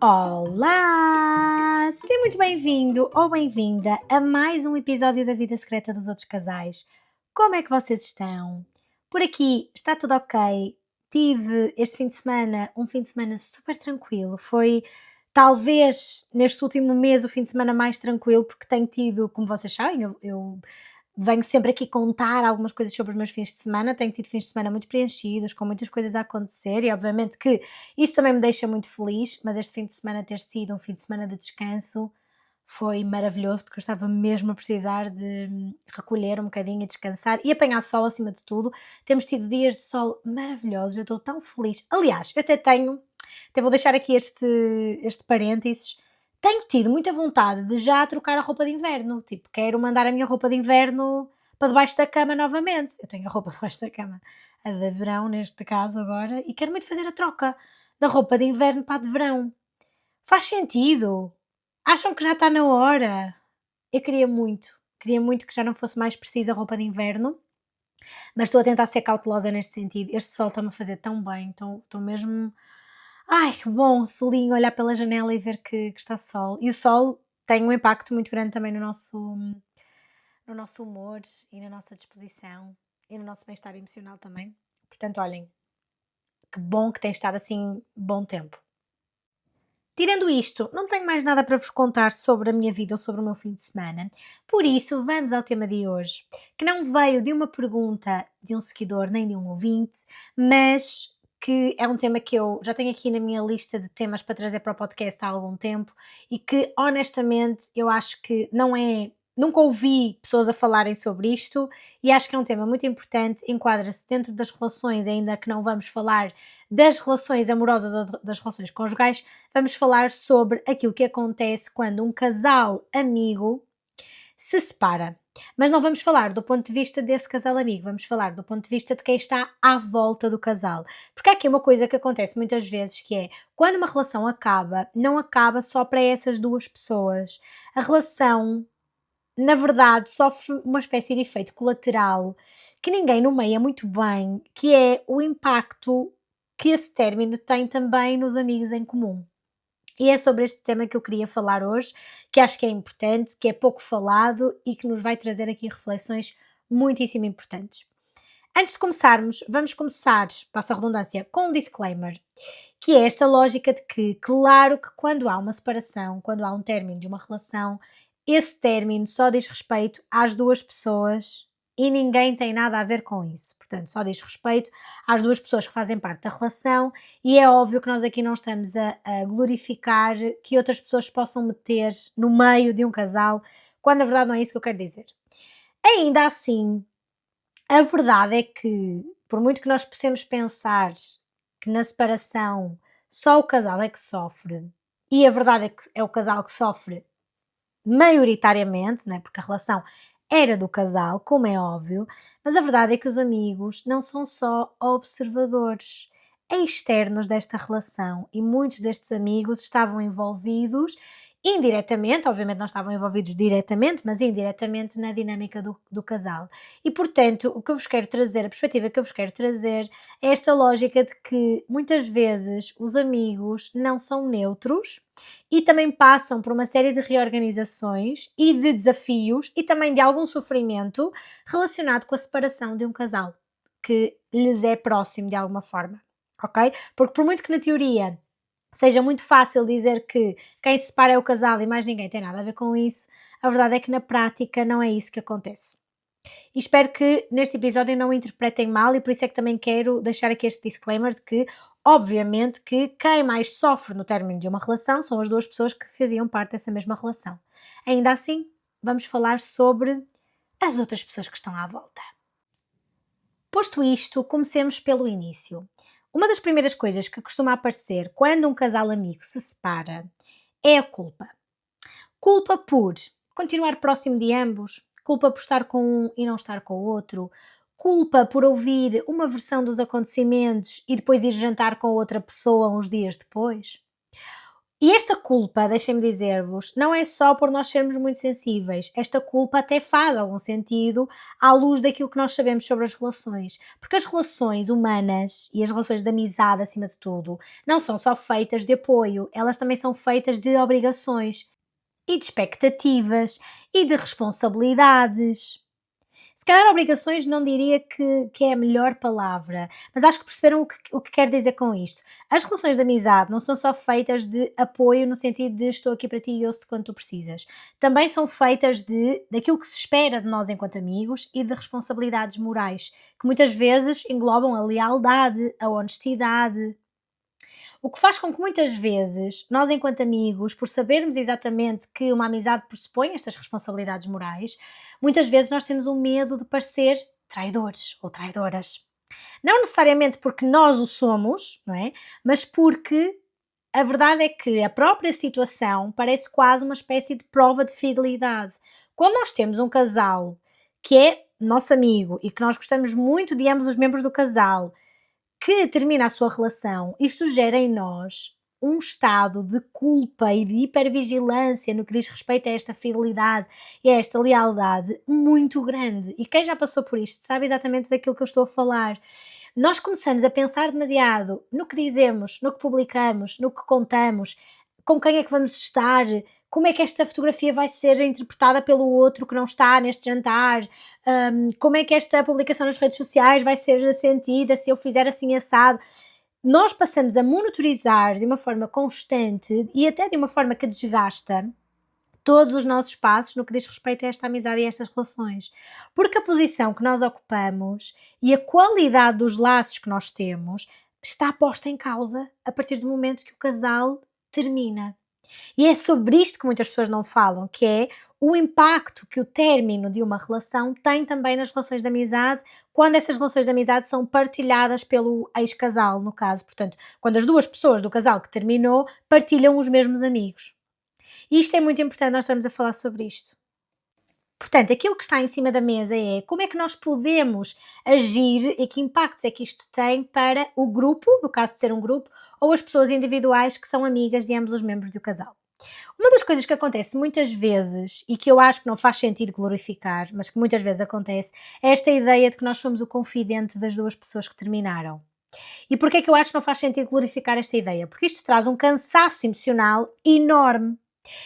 Olá! Seja muito bem-vindo ou bem-vinda a mais um episódio da Vida Secreta dos Outros Casais. Como é que vocês estão? Por aqui está tudo ok. Tive este fim de semana um fim de semana super tranquilo. Foi talvez neste último mês o fim de semana mais tranquilo, porque tenho tido, como vocês sabem, eu venho sempre aqui contar algumas coisas sobre os meus fins de semana. Tenho tido fins de semana muito preenchidos, com muitas coisas a acontecer, e obviamente que isso também me deixa muito feliz. Mas este fim de semana ter sido um fim de semana de descanso foi maravilhoso, porque eu estava mesmo a precisar de recolher um bocadinho e descansar e apanhar sol acima de tudo. Temos tido dias de sol maravilhosos, eu estou tão feliz. Aliás, eu até vou deixar aqui este parênteses. Tenho tido muita vontade de já trocar a roupa de inverno, tipo, quero mandar a minha roupa de inverno para debaixo da cama novamente. Eu tenho a roupa debaixo da cama, a de verão neste caso agora, e quero muito fazer a troca da roupa de inverno para a de verão. Faz sentido? Acham que já está na hora? Eu queria muito que já não fosse mais preciso a roupa de inverno, mas estou a tentar ser cautelosa neste sentido. Este sol está-me a fazer tão bem, estou mesmo. Ai, que bom, solinho, olhar pela janela e ver que está sol. E o sol tem um impacto muito grande também no nosso humor e na nossa disposição e no nosso bem-estar emocional também. Portanto, olhem, que bom que tem estado assim bom tempo. Tirando isto, não tenho mais nada para vos contar sobre a minha vida ou sobre o meu fim de semana. Por isso, vamos ao tema de hoje, que não veio de uma pergunta de um seguidor nem de um ouvinte, mas que é um tema que eu já tenho aqui na minha lista de temas para trazer para o podcast há algum tempo e que, honestamente, eu acho que não é. Nunca ouvi pessoas a falarem sobre isto e acho que é um tema muito importante. Enquadra-se dentro das relações, ainda que não vamos falar das relações amorosas ou das relações conjugais. Vamos falar sobre aquilo que acontece quando um casal amigo se separa. Mas não vamos falar do ponto de vista desse casal amigo, vamos falar do ponto de vista de quem está à volta do casal. Porque há aqui uma coisa que acontece muitas vezes, que é quando uma relação acaba, não acaba só para essas duas pessoas. A relação, na verdade, sofre uma espécie de efeito colateral que ninguém nomeia muito bem, que é o impacto que esse término tem também nos amigos em comum. E é sobre este tema que eu queria falar hoje, que acho que é importante, que é pouco falado e que nos vai trazer aqui reflexões muitíssimo importantes. Antes de começarmos, vamos começar, passa a redundância, com um disclaimer, que é esta lógica de que, claro que quando há uma separação, quando há um término de uma relação, esse término só diz respeito às duas pessoas e ninguém tem nada a ver com isso. Portanto, só diz respeito às duas pessoas que fazem parte da relação e é óbvio que nós aqui não estamos a glorificar que outras pessoas possam meter no meio de um casal, quando na verdade não é isso que eu quero dizer. Ainda assim, a verdade é que, por muito que nós possamos pensar que na separação só o casal é que sofre, e a verdade é que é o casal que sofre maioritariamente, né, porque a relação era do casal, como é óbvio, mas a verdade é que os amigos não são só observadores externos desta relação e muitos destes amigos estavam envolvidos indiretamente, obviamente não estavam envolvidos diretamente, mas indiretamente na dinâmica do casal. E portanto, o que eu vos quero trazer, a perspectiva que eu vos quero trazer é esta lógica de que muitas vezes os amigos não são neutros e também passam por uma série de reorganizações e de desafios e também de algum sofrimento relacionado com a separação de um casal que lhes é próximo de alguma forma, ok? Porque por muito que na teoria seja muito fácil dizer que quem se separa é o casal e mais ninguém tem nada a ver com isso, a verdade é que na prática não é isso que acontece. E espero que neste episódio não o interpretem mal e por isso é que também quero deixar aqui este disclaimer de que, obviamente, que quem mais sofre no término de uma relação são as duas pessoas que faziam parte dessa mesma relação. Ainda assim, vamos falar sobre as outras pessoas que estão à volta. Posto isto, comecemos pelo início. Uma das primeiras coisas que costuma aparecer quando um casal amigo se separa é a culpa. Culpa por continuar próximo de ambos, culpa por estar com um e não estar com o outro, culpa por ouvir uma versão dos acontecimentos e depois ir jantar com outra pessoa uns dias depois. E esta culpa, deixem-me dizer-vos, não é só por nós sermos muito sensíveis. Esta culpa até faz algum sentido à luz daquilo que nós sabemos sobre as relações. Porque as relações humanas e as relações de amizade, acima de tudo, não são só feitas de apoio, elas também são feitas de obrigações e de expectativas e de responsabilidades. Se calhar obrigações não diria que é a melhor palavra, mas acho que perceberam o que quero dizer com isto. As relações de amizade não são só feitas de apoio no sentido de estou aqui para ti e ouço-te quando tu precisas. Também são feitas daquilo que se espera de nós enquanto amigos e de responsabilidades morais, que muitas vezes englobam a lealdade, a honestidade, o que faz com que muitas vezes nós, enquanto amigos, por sabermos exatamente que uma amizade pressupõe estas responsabilidades morais, muitas vezes nós temos um medo de parecer traidores ou traidoras. Não necessariamente porque nós o somos, não é? Mas porque a verdade é que a própria situação parece quase uma espécie de prova de fidelidade. Quando nós temos um casal que é nosso amigo e que nós gostamos muito de ambos os membros do casal, que termina a sua relação, isto gera em nós um estado de culpa e de hipervigilância no que diz respeito a esta fidelidade e a esta lealdade muito grande. E quem já passou por isto sabe exatamente daquilo que eu estou a falar. Nós começamos a pensar demasiado no que dizemos, no que publicamos, no que contamos, com quem é que vamos estar, como é que esta fotografia vai ser interpretada pelo outro que não está neste jantar, como é que esta publicação nas redes sociais vai ser sentida se eu fizer assim assado. Nós passamos a monitorizar de uma forma constante e até de uma forma que desgasta todos os nossos passos no que diz respeito a esta amizade e a estas relações. Porque a posição que nós ocupamos e a qualidade dos laços que nós temos está posta em causa a partir do momento que o casal termina. E é sobre isto que muitas pessoas não falam, que é o impacto que o término de uma relação tem também nas relações de amizade, quando essas relações de amizade são partilhadas pelo ex-casal, no caso. Portanto, quando as duas pessoas do casal que terminou partilham os mesmos amigos. E isto é muito importante, nós estamos a falar sobre isto. Portanto, aquilo que está em cima da mesa é como é que nós podemos agir e que impactos é que isto tem para o grupo, no caso de ser um grupo, ou as pessoas individuais que são amigas de ambos os membros do casal. Uma das coisas que acontece muitas vezes e que eu acho que não faz sentido glorificar, mas que muitas vezes acontece, é esta ideia de que nós somos o confidente das duas pessoas que terminaram. E porquê é que eu acho que não faz sentido glorificar esta ideia? Porque isto traz um cansaço emocional enorme.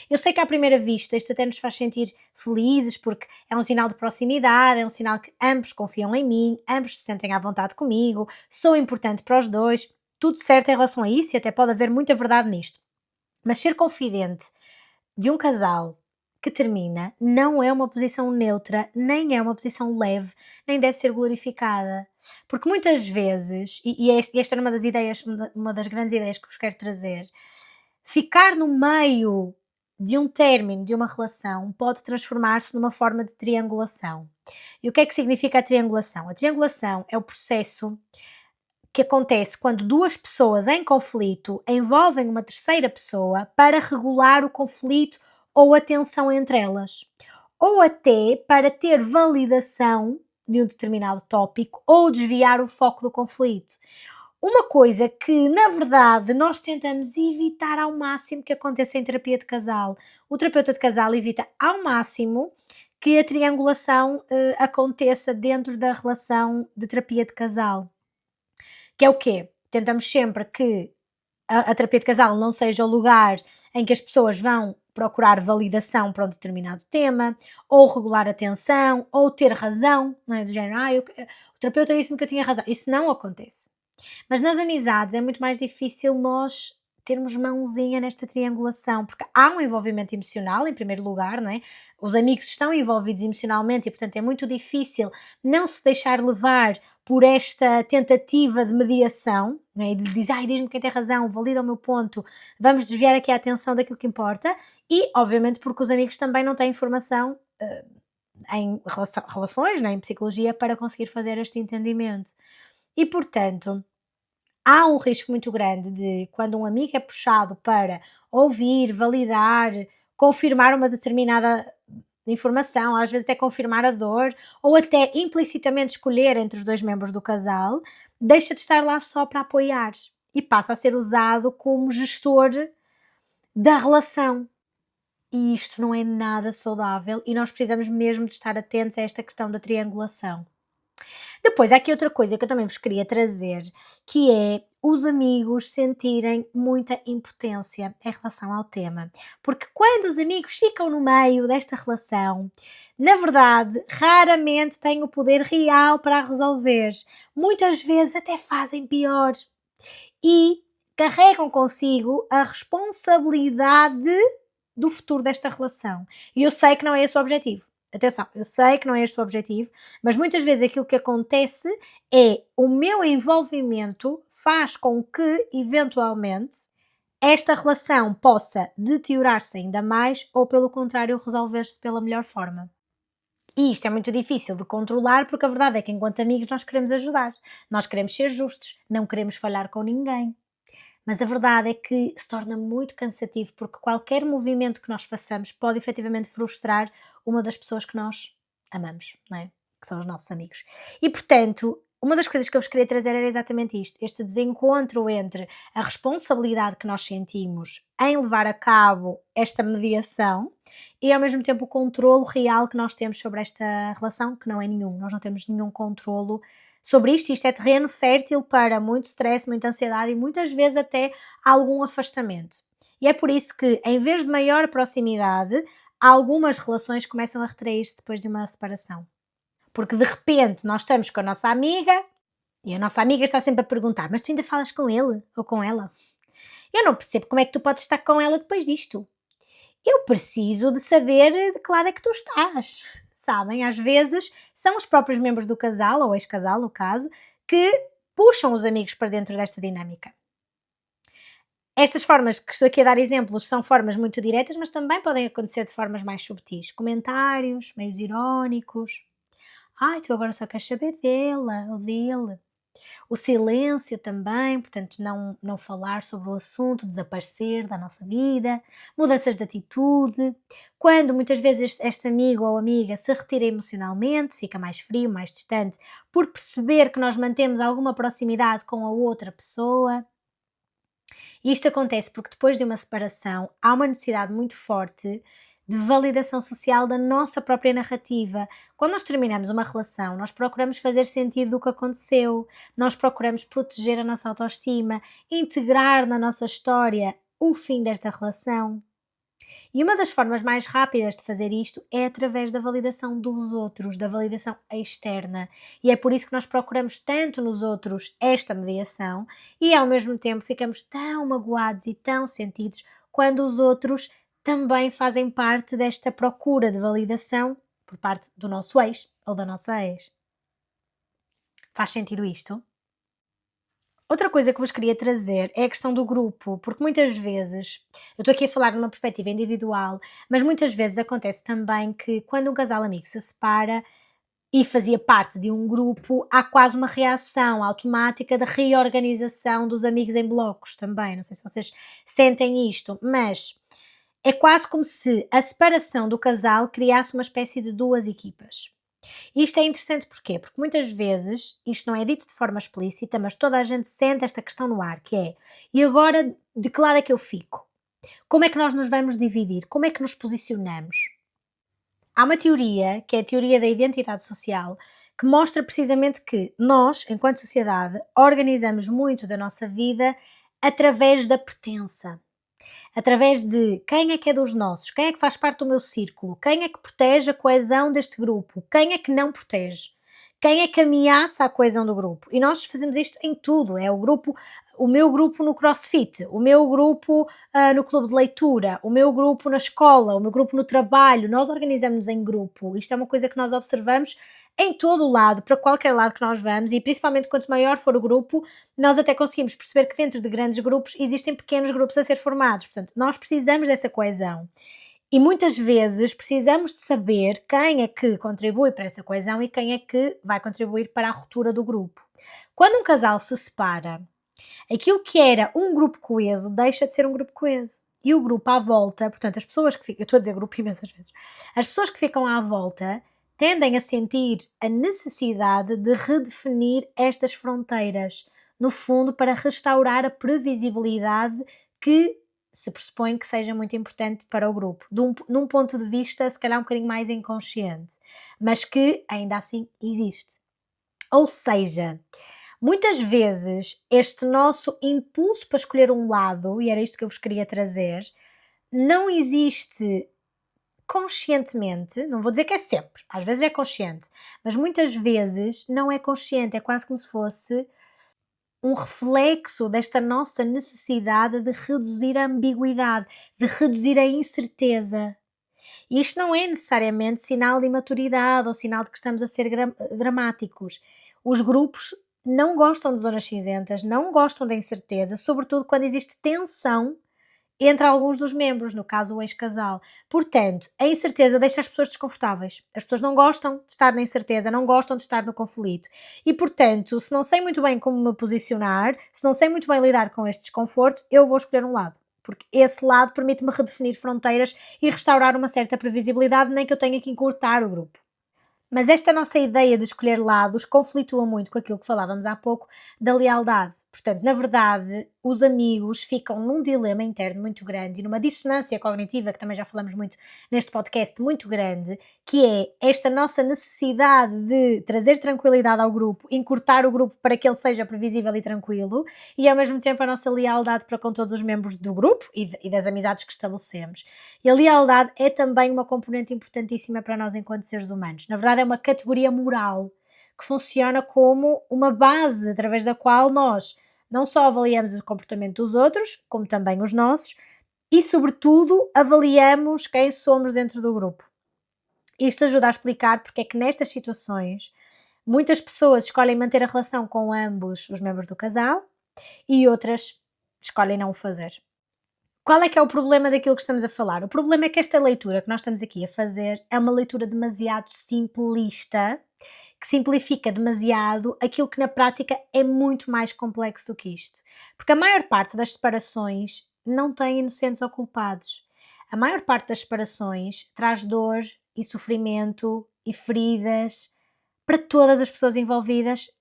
Eu sei que à primeira vista isto até nos faz sentir felizes porque é um sinal de proximidade, é um sinal que ambos confiam em mim, ambos se sentem à vontade comigo, sou importante para os dois, tudo certo em relação a isso e até pode haver muita verdade nisto. Mas ser confidente de um casal que termina não é uma posição neutra, nem é uma posição leve, nem deve ser glorificada. Porque muitas vezes, esta era uma das ideias, uma das grandes ideias que vos quero trazer, ficar no meio de um término de uma relação pode transformar-se numa forma de triangulação. E o que é que significa a triangulação? A triangulação é o processo que acontece quando duas pessoas em conflito envolvem uma terceira pessoa para regular o conflito ou a tensão entre elas, ou até para ter validação de um determinado tópico ou desviar o foco do conflito. Uma coisa que, na verdade, nós tentamos evitar ao máximo que aconteça em terapia de casal. O terapeuta de casal evita ao máximo que a triangulação aconteça dentro da relação de terapia de casal. Que é o quê? Tentamos sempre que a terapia de casal não seja o lugar em que as pessoas vão procurar validação para um determinado tema, ou regular a tensão, ou ter razão, não é? Do género, o terapeuta disse-me que eu tinha razão. Isso não acontece. Mas nas amizades é muito mais difícil nós termos mãozinha nesta triangulação, porque há um envolvimento emocional, em primeiro lugar, não é? Os amigos estão envolvidos emocionalmente e, portanto, é muito difícil não se deixar levar por esta tentativa de mediação, não é? E de dizer, diz-me quem tem razão, valida o meu ponto, vamos desviar aqui a atenção daquilo que importa, e, obviamente, porque os amigos também não têm informação em relações, não é? Em psicologia, para conseguir fazer este entendimento. E, portanto, há um risco muito grande de, quando um amigo é puxado para ouvir, validar, confirmar uma determinada informação, às vezes até confirmar a dor, ou até implicitamente escolher entre os dois membros do casal, deixa de estar lá só para apoiar e passa a ser usado como gestor da relação. E isto não é nada saudável e nós precisamos mesmo de estar atentos a esta questão da triangulação. Depois, há aqui outra coisa que eu também vos queria trazer, que é os amigos sentirem muita impotência em relação ao tema. Porque quando os amigos ficam no meio desta relação, na verdade, raramente têm o poder real para a resolver. Muitas vezes até fazem pior. E carregam consigo a responsabilidade do futuro desta relação. E eu sei que não é esse o objetivo. Atenção, eu sei que não é este o objetivo, mas muitas vezes aquilo que acontece é o meu envolvimento faz com que, eventualmente, esta relação possa deteriorar-se ainda mais ou, pelo contrário, resolver-se pela melhor forma. E isto é muito difícil de controlar porque a verdade é que, enquanto amigos, nós queremos ajudar, nós queremos ser justos, não queremos falhar com ninguém. Mas a verdade é que se torna muito cansativo porque qualquer movimento que nós façamos pode efetivamente frustrar uma das pessoas que nós amamos, não é? Que são os nossos amigos. E portanto, uma das coisas que eu vos queria trazer era exatamente isto: este desencontro entre a responsabilidade que nós sentimos em levar a cabo esta mediação e ao mesmo tempo o controlo real que nós temos sobre esta relação, que não é nenhum, nós não temos nenhum controlo sobre isto, e isto é terreno fértil para muito stress, muita ansiedade e muitas vezes até algum afastamento. E é por isso que, em vez de maior proximidade, algumas relações começam a retrair-se depois de uma separação. Porque de repente nós estamos com a nossa amiga e a nossa amiga está sempre a perguntar: Mas tu ainda falas com ele ou com ela? Eu não percebo como é que tu podes estar com ela depois disto. Eu preciso de saber de que lado é que tu estás. Sabem? Às vezes são os próprios membros do casal, ou ex-casal, no caso, que puxam os amigos para dentro desta dinâmica. Estas formas que estou aqui a dar exemplos são formas muito diretas, mas também podem acontecer de formas mais subtis. Comentários, meios irónicos. Ai, tu agora só queres saber dela ou dele. O silêncio também, portanto, não falar sobre o assunto, desaparecer da nossa vida, mudanças de atitude. Quando muitas vezes este amigo ou amiga se retira emocionalmente, fica mais frio, mais distante, por perceber que nós mantemos alguma proximidade com a outra pessoa. E isto acontece porque depois de uma separação há uma necessidade muito forte de validação social da nossa própria narrativa. Quando nós terminamos uma relação, nós procuramos fazer sentido do que aconteceu, nós procuramos proteger a nossa autoestima, integrar na nossa história o fim desta relação. E uma das formas mais rápidas de fazer isto é através da validação dos outros, da validação externa. E é por isso que nós procuramos tanto nos outros esta mediação e ao mesmo tempo ficamos tão magoados e tão sentidos quando os outros também fazem parte desta procura de validação por parte do nosso ex ou da nossa ex. Faz sentido isto? Outra coisa que vos queria trazer é a questão do grupo, porque muitas vezes, eu estou aqui a falar numa perspectiva individual, mas muitas vezes acontece também que quando um casal amigo se separa e fazia parte de um grupo, há quase uma reação automática da reorganização dos amigos em blocos também. Não sei se vocês sentem isto, mas é quase como se a separação do casal criasse uma espécie de duas equipas. Isto é interessante porquê? Porque muitas vezes isto não é dito de forma explícita, mas toda a gente sente esta questão no ar, que é: e agora de que lado é que eu fico? Como é que nós nos vamos dividir? Como é que nos posicionamos? Há uma teoria, que é a teoria da identidade social, que mostra precisamente que nós, enquanto sociedade, organizamos muito da nossa vida através da pertença. Através de quem é que é dos nossos, quem é que faz parte do meu círculo, quem é que protege a coesão deste grupo, quem é que não protege, quem é que ameaça a coesão do grupo. E nós fazemos isto em tudo, é o meu grupo no CrossFit, o meu grupo no clube de leitura, o meu grupo na escola, o meu grupo no trabalho, nós organizamos em grupo. Isto é uma coisa que nós observamos em todo o lado, para qualquer lado que nós vamos, e principalmente quanto maior for o grupo, nós até conseguimos perceber que dentro de grandes grupos existem pequenos grupos a ser formados. Portanto, nós precisamos dessa coesão. E muitas vezes precisamos de saber quem é que contribui para essa coesão e quem é que vai contribuir para a ruptura do grupo. Quando um casal se separa, aquilo que era um grupo coeso deixa de ser um grupo coeso. E o grupo à volta, portanto, as pessoas que ficam, eu estou a dizer grupo imensas vezes, as pessoas que ficam à volta tendem a sentir a necessidade de redefinir estas fronteiras, no fundo, para restaurar a previsibilidade que se pressupõe que seja muito importante para o grupo, num ponto de vista se calhar um bocadinho mais inconsciente, mas que ainda assim existe. Ou seja, muitas vezes este nosso impulso para escolher um lado, e era isto que eu vos queria trazer, não existe conscientemente, não vou dizer que é sempre, às vezes é consciente, mas muitas vezes não é consciente, é quase como se fosse um reflexo desta nossa necessidade de reduzir a ambiguidade, de reduzir a incerteza. E isto não é necessariamente sinal de imaturidade ou sinal de que estamos a ser dramáticos. Os grupos não gostam de zonas cinzentas, não gostam da incerteza, sobretudo quando existe tensão entre alguns dos membros, no caso o ex-casal. Portanto, a incerteza deixa as pessoas desconfortáveis. As pessoas não gostam de estar na incerteza, não gostam de estar no conflito. E, portanto, se não sei muito bem como me posicionar, se não sei muito bem lidar com este desconforto, eu vou escolher um lado. Porque esse lado permite-me redefinir fronteiras e restaurar uma certa previsibilidade, nem que eu tenha que encurtar o grupo. Mas esta nossa ideia de escolher lados conflitua muito com aquilo que falávamos há pouco da lealdade. Portanto, na verdade, os amigos ficam num dilema interno muito grande e numa dissonância cognitiva, que também já falamos muito neste podcast, muito grande, que é esta nossa necessidade de trazer tranquilidade ao grupo, encurtar o grupo para que ele seja previsível e tranquilo, e ao mesmo tempo a nossa lealdade para com todos os membros do grupo e das amizades que estabelecemos. E a lealdade é também uma componente importantíssima para nós enquanto seres humanos. Na verdade, é uma categoria moral que funciona como uma base através da qual nós não só avaliamos o comportamento dos outros, como também os nossos, e, sobretudo, avaliamos quem somos dentro do grupo. Isto ajuda a explicar porque é que nestas situações muitas pessoas escolhem manter a relação com ambos os membros do casal e outras escolhem não o fazer. Qual é que é o problema daquilo que estamos a falar? O problema é que esta leitura que nós estamos aqui a fazer é uma leitura demasiado simplista, que simplifica demasiado aquilo que na prática é muito mais complexo do que isto. Porque a maior parte das separações não tem inocentes ou culpados. A maior parte das separações traz dor e sofrimento e feridas para todas as pessoas envolvidas,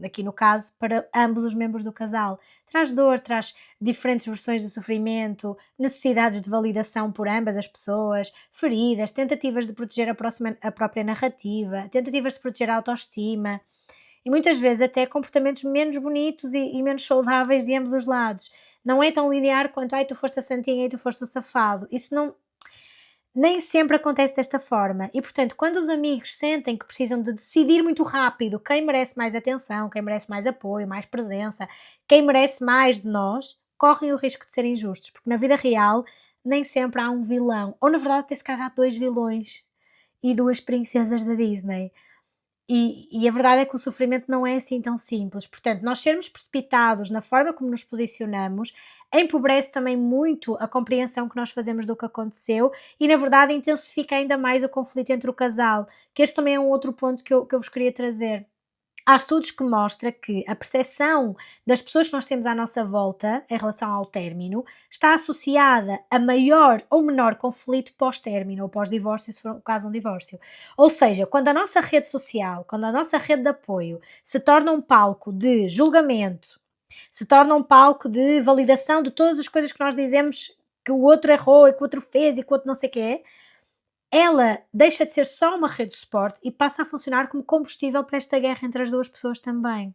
aqui no caso, para ambos os membros do casal. Traz dor, traz diferentes versões de sofrimento, necessidades de validação por ambas as pessoas, feridas, tentativas de proteger a própria narrativa, tentativas de proteger a autoestima e muitas vezes até comportamentos menos bonitos e menos saudáveis de ambos os lados. Não é tão linear quanto, ai, tu foste a santinha e tu foste o safado. Isso não, nem sempre acontece desta forma e, portanto, quando os amigos sentem que precisam de decidir muito rápido quem merece mais atenção, quem merece mais apoio, mais presença, quem merece mais de nós, correm o risco de serem injustos, porque na vida real nem sempre há um vilão, ou na verdade até se calhar há 2 vilões e 2 princesas da Disney. E a verdade é que o sofrimento não é assim tão simples. Portanto, nós sermos precipitados na forma como nos posicionamos empobrece também muito a compreensão que nós fazemos do que aconteceu e, na verdade, intensifica ainda mais o conflito entre o casal, que este também é um outro ponto que eu vos queria trazer. Há estudos que mostram que a percepção das pessoas que nós temos à nossa volta em relação ao término está associada a maior ou menor conflito pós-término ou pós-divórcio, se for o caso de um divórcio. Ou seja, quando a nossa rede social, quando a nossa rede de apoio se torna um palco de julgamento, se torna um palco de validação de todas as coisas que nós dizemos que o outro errou e que o outro fez e que o outro não sei o que é, ela deixa de ser só uma rede de suporte e passa a funcionar como combustível para esta guerra entre as 2 pessoas também.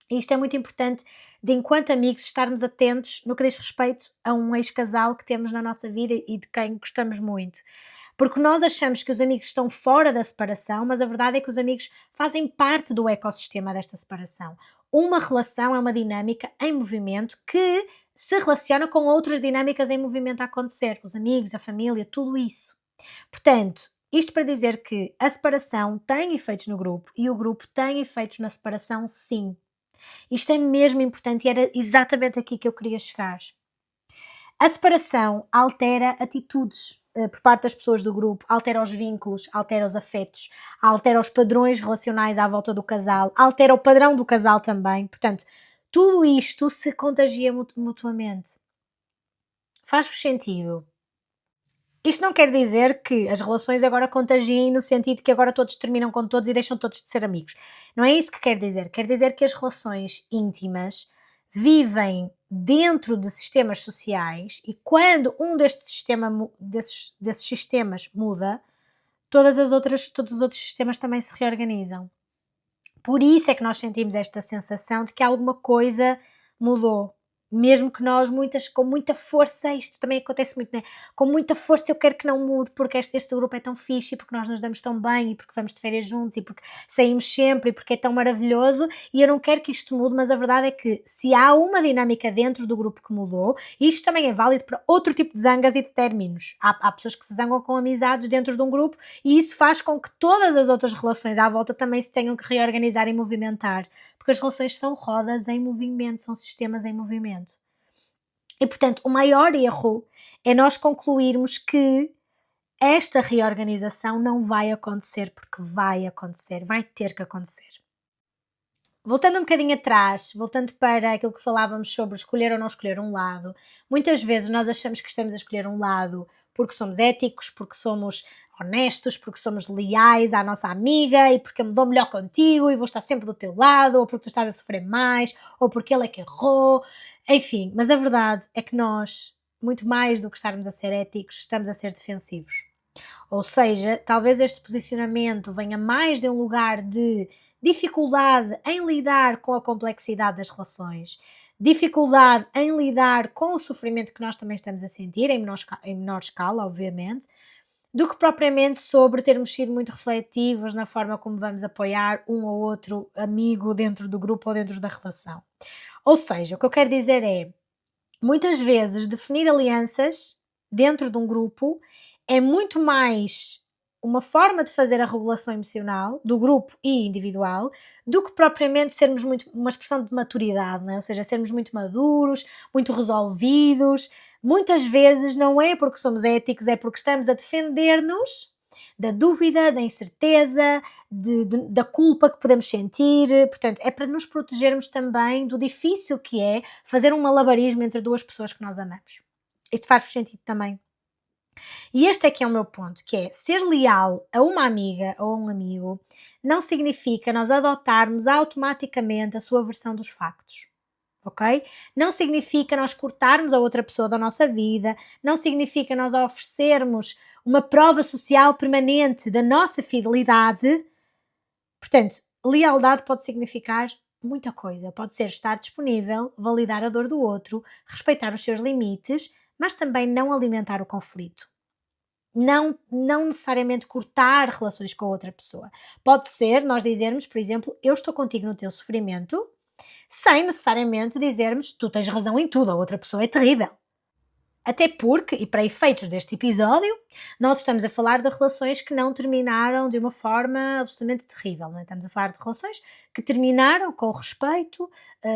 E isto é muito importante de, enquanto amigos, estarmos atentos no que diz respeito a um ex-casal que temos na nossa vida e de quem gostamos muito. Porque nós achamos que os amigos estão fora da separação, mas a verdade é que os amigos fazem parte do ecossistema desta separação. Uma relação é uma dinâmica em movimento que se relaciona com outras dinâmicas em movimento a acontecer. Os amigos, a família, tudo isso. Portanto, isto para dizer que a separação tem efeitos no grupo e o grupo tem efeitos na separação, sim. Isto é mesmo importante e era exatamente aqui que eu queria chegar. A separação altera atitudes por parte das pessoas do grupo, altera os vínculos, altera os afetos, altera os padrões relacionais à volta do casal, altera o padrão do casal também. Portanto, tudo isto se contagia mutuamente. Faz-vos sentido? Isto não quer dizer que as relações agora contagiem no sentido que agora todos terminam com todos e deixam todos de ser amigos. Não é isso que quer dizer. Quer dizer que as relações íntimas vivem dentro de sistemas sociais, e quando um desses sistemas muda, todos os outros sistemas também se reorganizam. Por isso é que nós sentimos esta sensação de que alguma coisa mudou. Mesmo que nós, com muita força, isto também acontece muito, né? Com muita força eu quero que não mude, porque este grupo é tão fixe, e porque nós nos damos tão bem, e porque vamos de férias juntos, e porque saímos sempre, e porque é tão maravilhoso, e eu não quero que isto mude, mas a verdade é que se há uma dinâmica dentro do grupo que mudou, isto também é válido para outro tipo de zangas e de términos. Há pessoas que se zangam com amizades dentro de um grupo, e isso faz com que todas as outras relações à volta também se tenham que reorganizar e movimentar, porque as relações são rodas em movimento, são sistemas em movimento. E, portanto, o maior erro é nós concluirmos que esta reorganização não vai acontecer, porque vai acontecer, vai ter que acontecer. Voltando um bocadinho atrás, voltando para aquilo que falávamos sobre escolher ou não escolher um lado, muitas vezes nós achamos que estamos a escolher um lado porque somos éticos, porque somos honestos, porque somos leais à nossa amiga, e porque eu me dou melhor contigo e vou estar sempre do teu lado, ou porque tu estás a sofrer mais, ou porque ele é que errou, enfim. Mas a verdade é que nós, muito mais do que estarmos a ser éticos, estamos a ser defensivos. Ou seja, talvez este posicionamento venha mais de um lugar de dificuldade em lidar com a complexidade das relações, dificuldade em lidar com o sofrimento que nós também estamos a sentir, em menor escala, obviamente, do que propriamente sobre termos sido muito refletivos na forma como vamos apoiar um ou outro amigo dentro do grupo ou dentro da relação. Ou seja, o que eu quero dizer é, muitas vezes definir alianças dentro de um grupo é muito mais uma forma de fazer a regulação emocional do grupo e individual do que propriamente sermos muito uma expressão de maturidade, né? Ou seja, sermos muito maduros, muito resolvidos. Muitas vezes não é porque somos éticos, é porque estamos a defender-nos da dúvida, da incerteza, da culpa que podemos sentir. Portanto, é para nos protegermos também do difícil que é fazer um malabarismo entre duas pessoas que nós amamos. Isto faz sentido também. E este é que é o meu ponto, que é ser leal a uma amiga ou a um amigo não significa nós adotarmos automaticamente a sua versão dos factos, ok? Não significa nós cortarmos a outra pessoa da nossa vida, não significa nós oferecermos uma prova social permanente da nossa fidelidade. Portanto, lealdade pode significar muita coisa. Pode ser estar disponível, validar a dor do outro, respeitar os seus limites, mas também não alimentar o conflito. Não necessariamente cortar relações com a outra pessoa. Pode ser nós dizermos, por exemplo, eu estou contigo no teu sofrimento, sem necessariamente dizermos tu tens razão em tudo, a outra pessoa é terrível. Até porque, e para efeitos deste episódio, nós estamos a falar de relações que não terminaram de uma forma absolutamente terrível. Não é? Estamos a falar de relações que terminaram com o respeito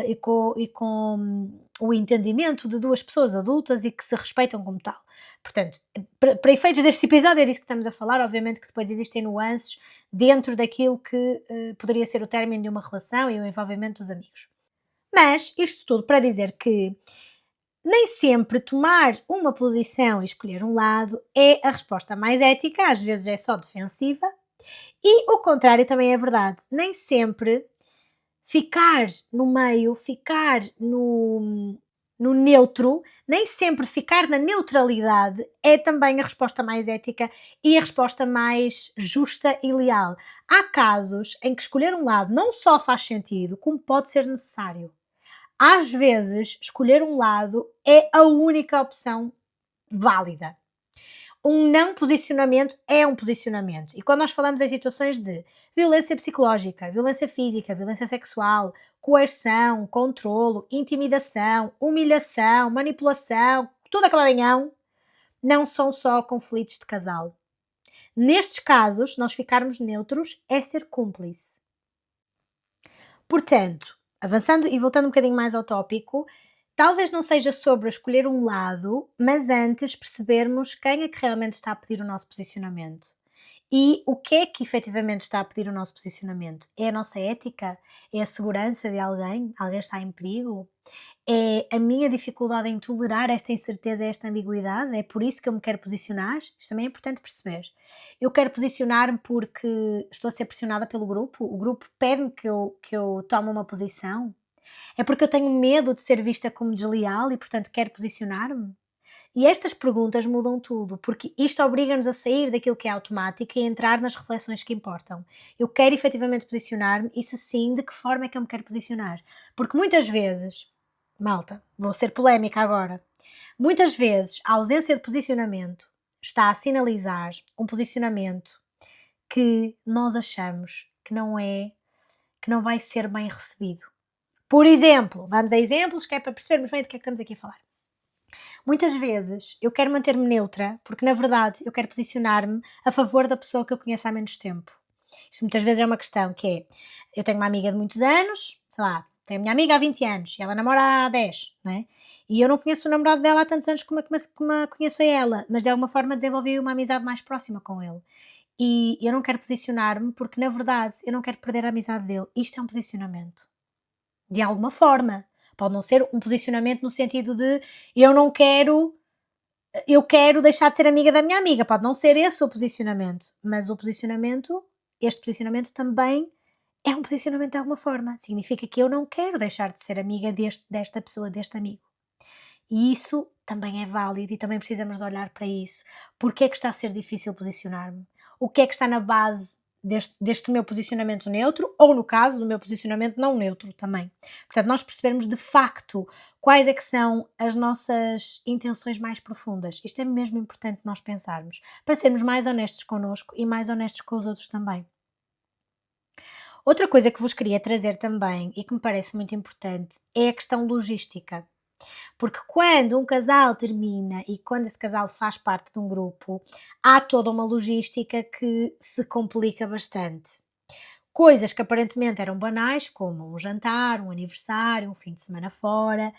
e com o entendimento de duas pessoas adultas e que se respeitam como tal. Portanto, para efeitos deste episódio é disso que estamos a falar. Obviamente que depois existem nuances dentro daquilo que poderia ser o término de uma relação e o envolvimento dos amigos. Mas isto tudo para dizer que nem sempre tomar uma posição e escolher um lado é a resposta mais ética, às vezes é só defensiva, e o contrário também é verdade. Nem sempre ficar no meio, ficar no neutro, nem sempre ficar na neutralidade é também a resposta mais ética e a resposta mais justa e leal. Há casos em que escolher um lado não só faz sentido, como pode ser necessário. Às vezes, escolher um lado é a única opção válida. Um não posicionamento é um posicionamento. E quando nós falamos em situações de violência psicológica, violência física, violência sexual, coerção, controlo, intimidação, humilhação, manipulação, tudo acabado em ão, não são só conflitos de casal. Nestes casos, nós ficarmos neutros é ser cúmplice. Portanto, avançando e voltando um bocadinho mais ao tópico, talvez não seja sobre escolher um lado, mas antes percebermos quem é que realmente está a pedir o nosso posicionamento. E o que é que efetivamente está a pedir o nosso posicionamento? É a nossa ética? É a segurança de alguém? Alguém está em perigo? É a minha dificuldade em tolerar esta incerteza e esta ambiguidade? É por isso que eu me quero posicionar? Isto também é importante perceber. Eu quero posicionar-me porque estou a ser pressionada pelo grupo? O grupo pede-me que eu tome uma posição? É porque eu tenho medo de ser vista como desleal e, portanto, quero posicionar-me? E estas perguntas mudam tudo, porque isto obriga-nos a sair daquilo que é automático e a entrar nas reflexões que importam. Eu quero efetivamente posicionar-me e, se sim, de que forma é que eu me quero posicionar? Porque muitas vezes, malta, vou ser polémica agora, muitas vezes a ausência de posicionamento está a sinalizar um posicionamento que nós achamos que não vai ser bem recebido. Por exemplo, vamos a exemplos que é para percebermos bem do que é que estamos aqui a falar. Muitas vezes eu quero manter-me neutra, porque na verdade eu quero posicionar-me a favor da pessoa que eu conheço há menos tempo. Isto muitas vezes é uma questão que é, eu tenho uma amiga de muitos anos, sei lá, tenho a minha amiga há 20 anos e ela namora há 10, não é? E eu não conheço o namorado dela há tantos anos como a conheço a ela, mas de alguma forma desenvolvi uma amizade mais próxima com ele. E eu não quero posicionar-me porque, na verdade, eu não quero perder a amizade dele. Isto é um posicionamento. De alguma forma. Pode não ser um posicionamento no sentido de eu não quero, eu quero deixar de ser amiga da minha amiga. Pode não ser esse o posicionamento. Mas o posicionamento, este posicionamento também é um posicionamento de alguma forma. Significa que eu não quero deixar de ser amiga desta pessoa, deste amigo. E isso também é válido e também precisamos de olhar para isso. Porque é que está a ser difícil posicionar-me? O que é que está na base deste meu posicionamento neutro, ou no caso do meu posicionamento não neutro também. Portanto, nós percebermos de facto quais é que são as nossas intenções mais profundas. Isto é mesmo importante nós pensarmos, para sermos mais honestos connosco e mais honestos com os outros também. Outra coisa que vos queria trazer também e que me parece muito importante é a questão logística. Porque quando um casal termina e quando esse casal faz parte de um grupo, há toda uma logística que se complica bastante. Coisas que aparentemente eram banais, como um jantar, um aniversário, um fim de semana fora,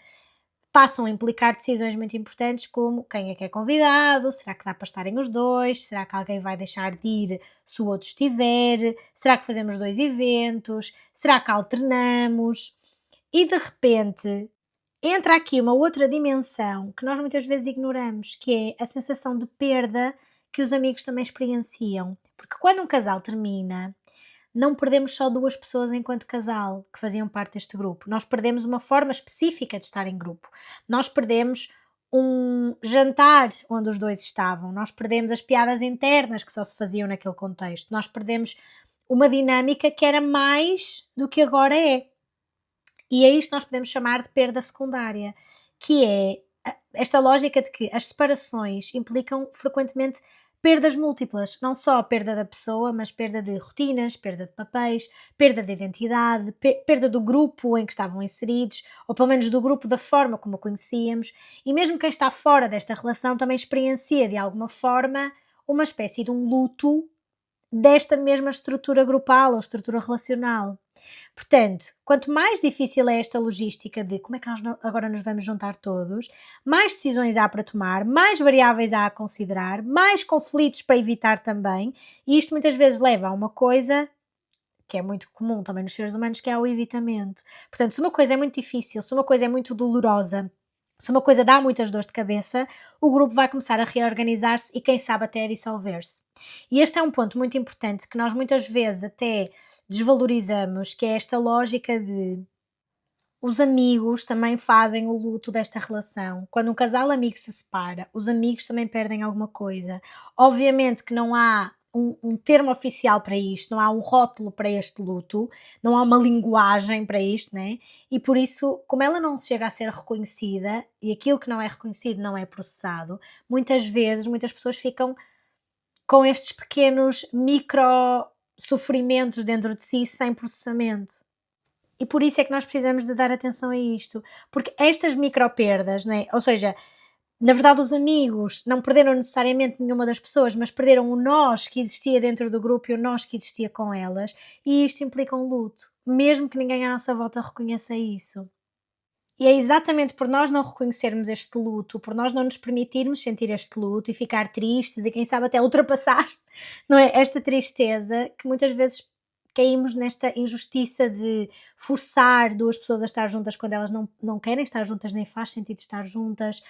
passam a implicar decisões muito importantes como quem é que é convidado, será que dá para estarem os dois, será que alguém vai deixar de ir se o outro estiver, será que fazemos dois eventos, será que alternamos? E de repente entra aqui uma outra dimensão que nós muitas vezes ignoramos, que é a sensação de perda que os amigos também experienciam. Porque quando um casal termina, não perdemos só duas pessoas enquanto casal que faziam parte deste grupo. Nós perdemos uma forma específica de estar em grupo. Nós perdemos um jantar onde os dois estavam. Nós perdemos as piadas internas que só se faziam naquele contexto. Nós perdemos uma dinâmica que era mais do que agora é. E é isto que nós podemos chamar de perda secundária, que é esta lógica de que as separações implicam frequentemente perdas múltiplas, não só a perda da pessoa, mas perda de rotinas, perda de papéis, perda de identidade, perda do grupo em que estavam inseridos, ou pelo menos do grupo da forma como o conhecíamos, e mesmo quem está fora desta relação também experiencia de alguma forma uma espécie de um luto desta mesma estrutura grupal ou estrutura relacional. Portanto, quanto mais difícil é esta logística de como é que nós agora nos vamos juntar todos, mais decisões há para tomar, mais variáveis há a considerar, mais conflitos para evitar também, e isto muitas vezes leva a uma coisa que é muito comum também nos seres humanos, que é o evitamento. Portanto, se uma coisa é muito difícil, se uma coisa é muito dolorosa, se uma coisa dá muitas dores de cabeça, o grupo vai começar a reorganizar-se e quem sabe até a dissolver-se. E este é um ponto muito importante que nós muitas vezes até desvalorizamos, que é esta lógica de os amigos também fazem o luto desta relação. Quando um casal amigo se separa, os amigos também perdem alguma coisa. Obviamente que não há um termo oficial para isto, não há um rótulo para este luto, não há uma linguagem para isto, né? E por isso, como ela não chega a ser reconhecida e aquilo que não é reconhecido não é processado, muitas vezes muitas pessoas ficam com estes pequenos micro sofrimentos dentro de si sem processamento. E por isso é que nós precisamos de dar atenção a isto, porque estas microperdas, não é? Ou seja, na verdade os amigos não perderam necessariamente nenhuma das pessoas, mas perderam o nós que existia dentro do grupo e o nós que existia com elas, e isto implica um luto, mesmo que ninguém à nossa volta reconheça isso. E é exatamente por nós não reconhecermos este luto, por nós não nos permitirmos sentir este luto e ficar tristes e quem sabe até ultrapassar, não é, esta tristeza, que muitas vezes caímos nesta injustiça de forçar 2 pessoas a estar juntas quando elas não querem estar juntas, nem faz sentido estar juntas,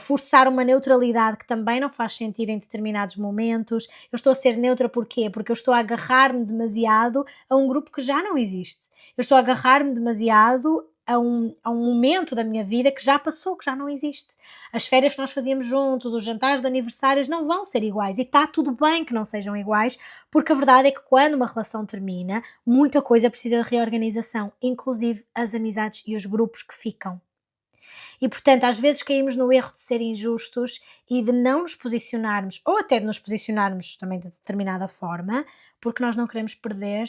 forçar uma neutralidade que também não faz sentido em determinados momentos. Eu estou a ser neutra porquê? Porque eu estou a agarrar-me demasiado a um grupo que já não existe. Eu estou a agarrar-me demasiado a um momento da minha vida que já passou, que já não existe. As férias que nós fazíamos juntos, os jantares de aniversários não vão ser iguais e está tudo bem que não sejam iguais, porque a verdade é que quando uma relação termina, muita coisa precisa de reorganização, inclusive as amizades e os grupos que ficam. E, portanto, às vezes caímos no erro de ser injustos e de não nos posicionarmos, ou até de nos posicionarmos também de determinada forma, porque nós não queremos perder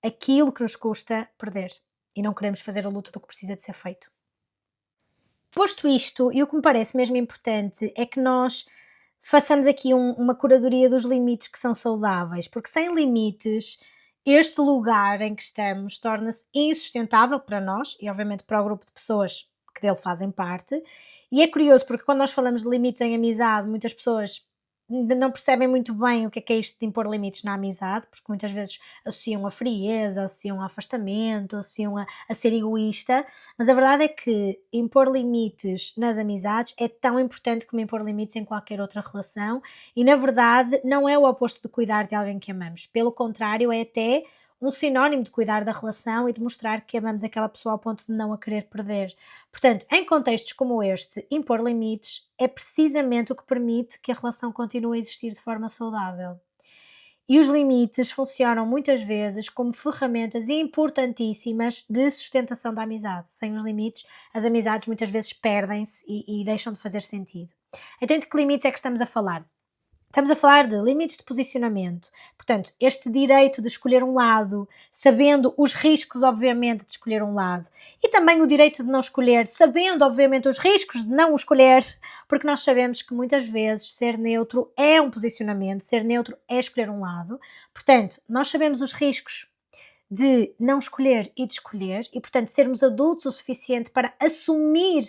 aquilo que nos custa perder. E não queremos fazer a luta do que precisa de ser feito. Posto isto, e o que me parece mesmo importante é que nós façamos aqui uma curadoria dos limites que são saudáveis, porque sem limites, este lugar em que estamos torna-se insustentável para nós e, obviamente, para o grupo de pessoas que dele fazem parte. E é curioso, porque quando nós falamos de limites em amizade, muitas pessoas ainda não percebem muito bem o que é isto de impor limites na amizade, porque muitas vezes associam a frieza, associam a afastamento, associam a ser egoísta, mas a verdade é que impor limites nas amizades é tão importante como impor limites em qualquer outra relação e, na verdade, não é o oposto de cuidar de alguém que amamos. Pelo contrário, é até um sinónimo de cuidar da relação e de mostrar que amamos aquela pessoa ao ponto de não a querer perder. Portanto, em contextos como este, impor limites é precisamente o que permite que a relação continue a existir de forma saudável. E os limites funcionam muitas vezes como ferramentas importantíssimas de sustentação da amizade. Sem os limites, as amizades muitas vezes perdem-se e deixam de fazer sentido. Então, de que limites é que estamos a falar? Estamos a falar de limites de posicionamento, portanto, este direito de escolher um lado, sabendo os riscos, obviamente, de escolher um lado, e também o direito de não escolher, sabendo, obviamente, os riscos de não o escolher, porque nós sabemos que muitas vezes ser neutro é um posicionamento, ser neutro é escolher um lado, portanto, nós sabemos os riscos de não escolher e de escolher, e portanto sermos adultos o suficiente para assumir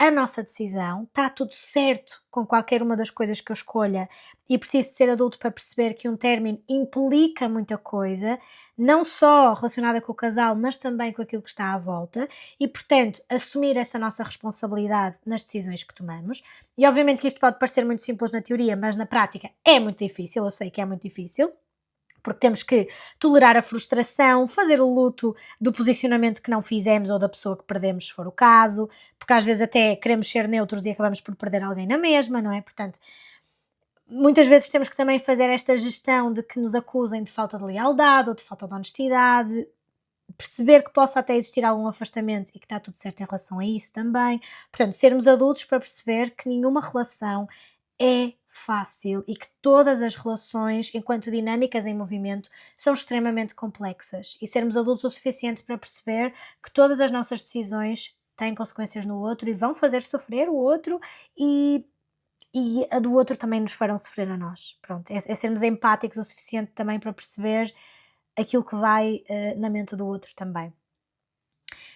a nossa decisão, está tudo certo com qualquer uma das coisas que eu escolha e preciso de ser adulto para perceber que um término implica muita coisa, não só relacionada com o casal, mas também com aquilo que está à volta e, portanto, assumir essa nossa responsabilidade nas decisões que tomamos. E obviamente que isto pode parecer muito simples na teoria, mas na prática é muito difícil, eu sei que é muito difícil, porque temos que tolerar a frustração, fazer o luto do posicionamento que não fizemos ou da pessoa que perdemos, se for o caso, porque às vezes até queremos ser neutros e acabamos por perder alguém na mesma, não é? Portanto, muitas vezes temos que também fazer esta gestão de que nos acusem de falta de lealdade ou de falta de honestidade, perceber que possa até existir algum afastamento e que está tudo certo em relação a isso também. Portanto, sermos adultos para perceber que nenhuma relação é fácil e que todas as relações, enquanto dinâmicas em movimento, são extremamente complexas e sermos adultos o suficiente para perceber que todas as nossas decisões têm consequências no outro e vão fazer sofrer o outro e a do outro também nos farão sofrer a nós. Pronto, é sermos empáticos o suficiente também para perceber aquilo que vai na mente do outro também.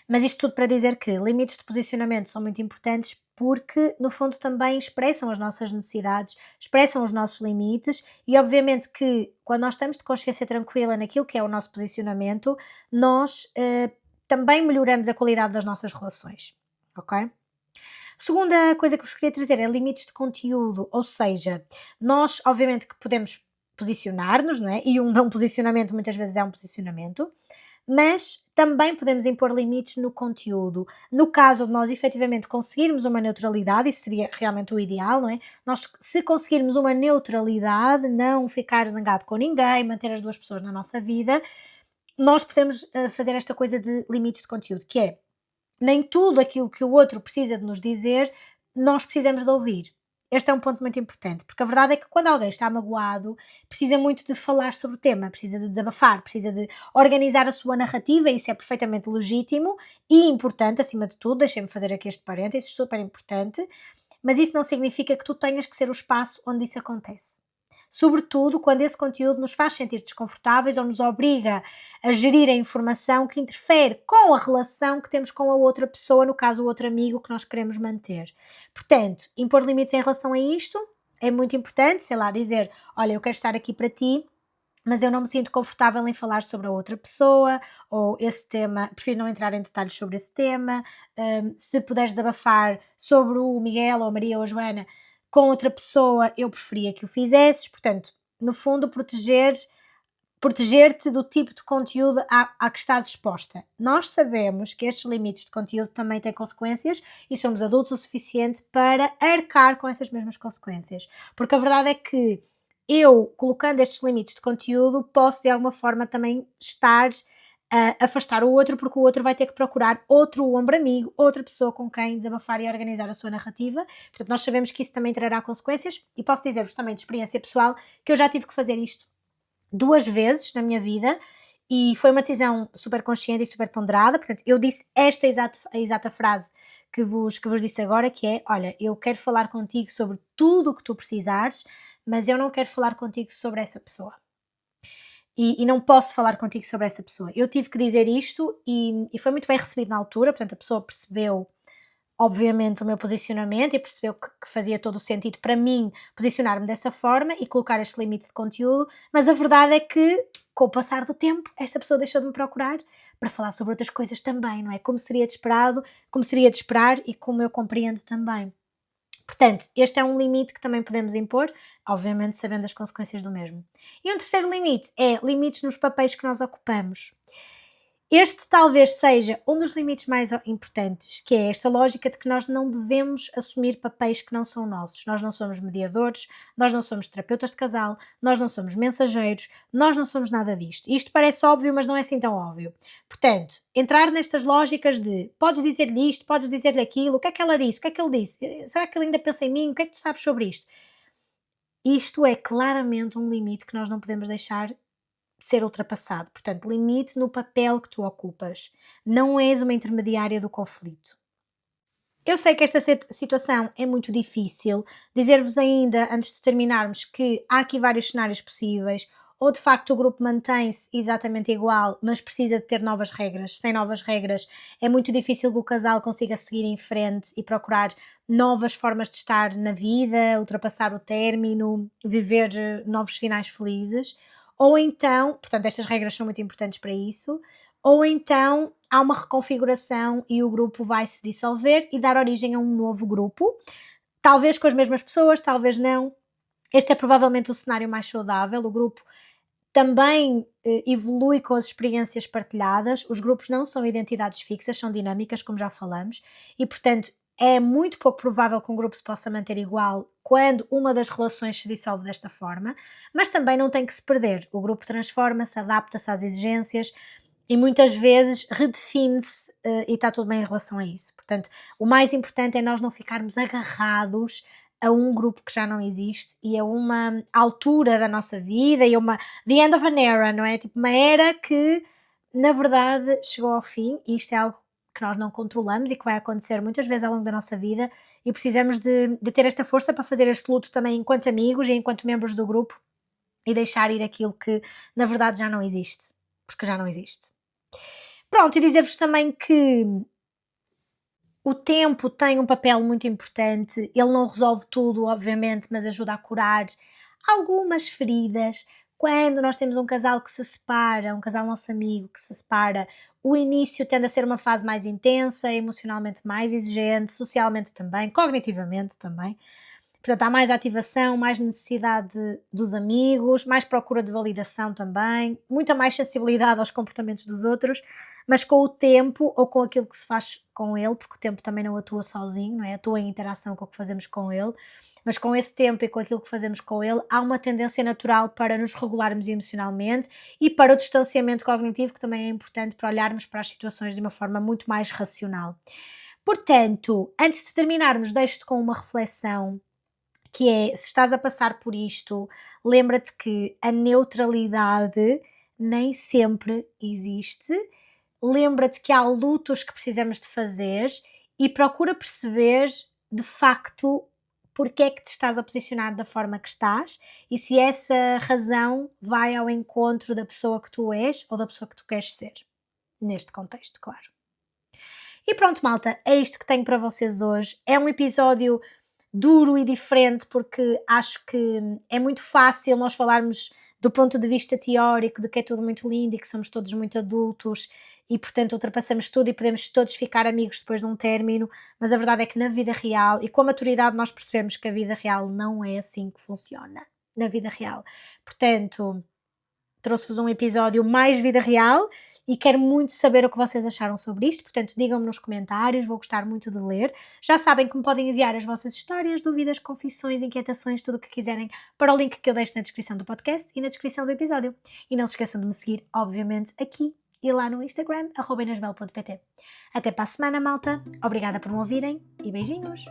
Mas isto tudo para dizer que limites de posicionamento são muito importantes porque, no fundo, também expressam as nossas necessidades, expressam os nossos limites e, obviamente, que quando nós estamos de consciência tranquila naquilo que é o nosso posicionamento, nós também melhoramos a qualidade das nossas relações, ok? Segunda coisa que vos queria trazer é limites de conteúdo, ou seja, nós, obviamente, que podemos posicionar-nos, não é? E um não posicionamento muitas vezes é um posicionamento, mas também podemos impor limites no conteúdo. No caso de nós efetivamente conseguirmos uma neutralidade, isso seria realmente o ideal, não é? Nós, se conseguirmos uma neutralidade, não ficar zangado com ninguém, manter as duas pessoas na nossa vida, nós podemos fazer esta coisa de limites de conteúdo, que é nem tudo aquilo que o outro precisa de nos dizer, nós precisamos de ouvir. Este é um ponto muito importante, porque a verdade é que quando alguém está magoado, precisa muito de falar sobre o tema, precisa de desabafar, precisa de organizar a sua narrativa, e isso é perfeitamente legítimo e importante, acima de tudo, deixem-me fazer aqui este parênteses, super importante, mas isso não significa que tu tenhas que ser o espaço onde isso acontece. Sobretudo quando esse conteúdo nos faz sentir desconfortáveis ou nos obriga a gerir a informação que interfere com a relação que temos com a outra pessoa, no caso o outro amigo que nós queremos manter. Portanto, impor limites em relação a isto é muito importante, sei lá, dizer, olha, eu quero estar aqui para ti, mas eu não me sinto confortável em falar sobre a outra pessoa, ou esse tema, prefiro não entrar em detalhes sobre esse tema, se puderes desabafar sobre o Miguel ou a Maria ou a Joana com outra pessoa, eu preferia que o fizesses, portanto, no fundo, proteger proteger-te do tipo de conteúdo a que estás exposta. Nós sabemos que estes limites de conteúdo também têm consequências e somos adultos o suficiente para arcar com essas mesmas consequências. Porque a verdade é que eu, colocando estes limites de conteúdo, posso de alguma forma também estar a afastar o outro, porque o outro vai ter que procurar outro ombro amigo, outra pessoa com quem desabafar e organizar a sua narrativa. Portanto, nós sabemos que isso também trará consequências e posso dizer-vos também de experiência pessoal que eu já tive que fazer isto 2 vezes na minha vida e foi uma decisão super consciente e super ponderada. Portanto, eu disse esta a exata frase que vos disse agora, que é: "Olha, eu quero falar contigo sobre tudo o que tu precisares, mas eu não quero falar contigo sobre essa pessoa. E não posso falar contigo sobre essa pessoa". Eu tive que dizer isto e foi muito bem recebido na altura, portanto, a pessoa percebeu obviamente o meu posicionamento e percebeu que fazia todo o sentido para mim posicionar-me dessa forma e colocar este limite de conteúdo, mas a verdade é que com o passar do tempo esta pessoa deixou de me procurar para falar sobre outras coisas também, não é? Como seria de esperado, como seria de esperar e como eu compreendo também. Portanto, este é um limite que também podemos impor, obviamente sabendo as consequências do mesmo. E um terceiro limite é limites nos papéis que nós ocupamos. Este talvez seja um dos limites mais importantes, que é esta lógica de que nós não devemos assumir papéis que não são nossos. Nós não somos mediadores, nós não somos terapeutas de casal, nós não somos mensageiros, nós não somos nada disto. Isto parece óbvio, mas não é assim tão óbvio. Portanto, entrar nestas lógicas de podes dizer-lhe isto, podes dizer-lhe aquilo, o que é que ela disse, o que é que ele disse, será que ele ainda pensa em mim, o que é que tu sabes sobre isto? Isto é claramente um limite que nós não podemos deixar ser ultrapassado. Portanto, limite no papel que tu ocupas. Não és uma intermediária do conflito. Eu sei que esta situação é muito difícil. Dizer-vos ainda, antes de terminarmos, que há aqui vários cenários possíveis. Ou de facto o grupo mantém-se exatamente igual, mas precisa de ter novas regras. Sem novas regras é muito difícil que o casal consiga seguir em frente e procurar novas formas de estar na vida, ultrapassar o término, viver novos finais felizes. Ou então, portanto, estas regras são muito importantes para isso, ou então há uma reconfiguração e o grupo vai se dissolver e dar origem a um novo grupo, talvez com as mesmas pessoas, talvez não. Este é provavelmente o cenário mais saudável. O grupo também evolui com as experiências partilhadas. Os grupos não são identidades fixas, são dinâmicas, como já falamos, e portanto é muito pouco provável que um grupo se possa manter igual quando uma das relações se dissolve desta forma, mas também não tem que se perder. O grupo transforma-se, adapta-se às exigências e muitas vezes redefine-se e está tudo bem em relação a isso. Portanto, o mais importante é nós não ficarmos agarrados a um grupo que já não existe e a uma altura da nossa vida e a uma the end of an era, não é? Tipo uma era que na verdade chegou ao fim e isto é algo que nós não controlamos e que vai acontecer muitas vezes ao longo da nossa vida e precisamos de ter esta força para fazer este luto também enquanto amigos e enquanto membros do grupo e deixar ir aquilo que na verdade já não existe, porque já não existe. Pronto, e dizer-vos também que o tempo tem um papel muito importante, ele não resolve tudo, obviamente, mas ajuda a curar algumas feridas. Quando nós temos um casal que se separa, um casal nosso amigo que se separa, o início tende a ser uma fase mais intensa, emocionalmente mais exigente, socialmente também, cognitivamente também. Portanto, há mais ativação, mais necessidade dos amigos, mais procura de validação também, muita mais sensibilidade aos comportamentos dos outros, mas com o tempo ou com aquilo que se faz com ele, porque o tempo também não atua sozinho, não é? Atua em interação com o que fazemos com ele, mas com esse tempo e com aquilo que fazemos com ele, há uma tendência natural para nos regularmos emocionalmente e para o distanciamento cognitivo, que também é importante para olharmos para as situações de uma forma muito mais racional. Portanto, antes de terminarmos, deixo-te com uma reflexão que é, se estás a passar por isto, lembra-te que a neutralidade nem sempre existe. Lembra-te que há lutos que precisamos de fazer e procura perceber de facto porque é que te estás a posicionar da forma que estás e se essa razão vai ao encontro da pessoa que tu és ou da pessoa que tu queres ser. Neste contexto, claro. E pronto, malta, é isto que tenho para vocês hoje. É um episódio duro e diferente porque acho que é muito fácil nós falarmos do ponto de vista teórico de que é tudo muito lindo e que somos todos muito adultos e portanto ultrapassamos tudo e podemos todos ficar amigos depois de um término, mas a verdade é que na vida real e com a maturidade nós percebemos que a vida real não é assim que funciona, na vida real. Portanto, trouxe-vos um episódio mais vida real e quero muito saber o que vocês acharam sobre isto, portanto digam-me nos comentários, vou gostar muito de ler. Já sabem que me podem enviar as vossas histórias, dúvidas, confissões, inquietações, tudo o que quiserem para o link que eu deixo na descrição do podcast e na descrição do episódio. E não se esqueçam de me seguir, obviamente, aqui e lá no Instagram, @inasbel.pt. Até para a semana, malta. Obrigada por me ouvirem e beijinhos!